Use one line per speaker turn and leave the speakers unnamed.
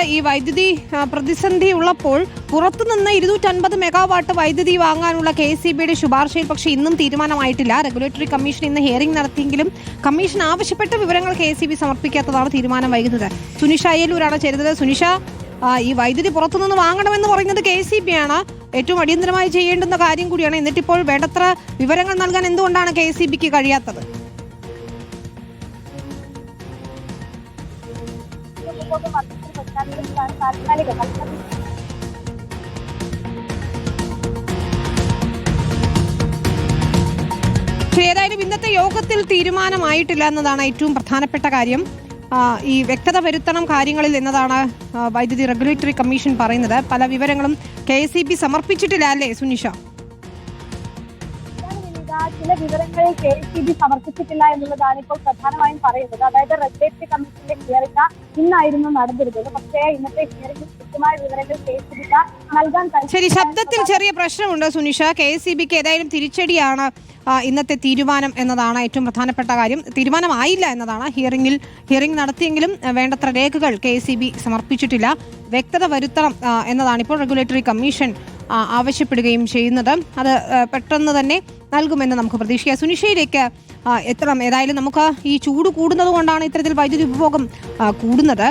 ഈ വൈദ്യുതി പ്രതിസന്ധി ഉള്ളപ്പോൾ പുറത്തുനിന്ന് 250 മെഗാവാട്ട് വൈദ്യുതി വാങ്ങാനുള്ള KECBയുടെ ശുപാർശയിൽ പക്ഷേ ഇന്നും തീരുമാനമായിട്ടില്ല. റെഗുലേറ്ററി കമ്മീഷൻ ഇന്ന് ഹിയറിംഗ് നടത്തിയെങ്കിലും കമ്മീഷൻ ആവശ്യപ്പെട്ട വിവരങ്ങൾ KECB സമർപ്പിക്കാത്തതാണ് തീരുമാനം വൈകുന്നത്. സുനിഷ അയ്യലൂരാണ് ചേരുന്നത്. സുനിഷ, ഈ വൈദ്യുതി പുറത്തുനിന്ന് വാങ്ങണമെന്ന് പറയുന്നത് KECB ആണ്. ഏറ്റവും അടിയന്തരമായി ചെയ്യേണ്ടുന്ന കാര്യം കൂടിയാണ്. എന്നിട്ടിപ്പോൾ വേണ്ടത്ര വിവരങ്ങൾ നൽകാൻ എന്തുകൊണ്ടാണ് KECBക്ക് കഴിയാത്തത്? ഏതായാലും ഇന്നത്തെ യോഗത്തിൽ തീരുമാനമായിട്ടില്ല എന്നതാണ് ഏറ്റവും പ്രധാനപ്പെട്ട കാര്യം. ഈ വ്യക്തത വരുത്തണം കാര്യങ്ങളിൽ എന്നതാണ് വൈദ്യുതി റെഗുലേറ്ററി കമ്മീഷൻ പറയുന്നത്. പല വിവരങ്ങളും KECB സമർപ്പിച്ചിട്ടില്ല അല്ലേ സുനിഷ?
ചില വിവരങ്ങൾ KECB സമർപ്പിച്ചിട്ടില്ല എന്നുള്ളതാണ് ഇപ്പോൾ പ്രധാനമായും പറയുന്നത്. അതായത് റെഗുലേറ്ററി കമ്മീഷന്റെ ഹിയറിംഗ് ഇന്നായിരുന്നു നടന്നിരുന്നത്. പക്ഷേ ഇന്നത്തെ ഹിയറിംഗിൽ കൃത്യമായ വിവരങ്ങൾ KECB നൽകാൻ
ശരി, ശബ്ദത്തിൽ ചെറിയ പ്രശ്നമുണ്ട് സുനിഷ. KECBക്ക് ഏതായാലും തിരിച്ചടിയാണ് ഇന്നത്തെ തീരുമാനം എന്നതാണ് ഏറ്റവും പ്രധാനപ്പെട്ട കാര്യം. തീരുമാനമായില്ല എന്നതാണ്. ഹിയറിംഗ് നടത്തിയെങ്കിലും വേണ്ടത്ര രേഖകൾ KECB സമർപ്പിച്ചിട്ടില്ല. വ്യക്തത വരുത്തണം എന്നതാണ് ഇപ്പോൾ റെഗുലേറ്ററി കമ്മീഷൻ ആവശ്യപ്പെടുകയും ചെയ്യുന്നത്. അത് പെട്ടെന്ന് തന്നെ നൽകുമെന്ന് നമുക്ക് പ്രതീക്ഷിക്കാം. സുനിഷയിലേക്ക് എത്തണം. ഏതായാലും നമുക്ക് ഈ ചൂട് കൂടുന്നത് കൊണ്ടാണ് ഇത്തരത്തിൽ വൈദ്യുതി ഉപഭോഗം കൂടുന്നത്.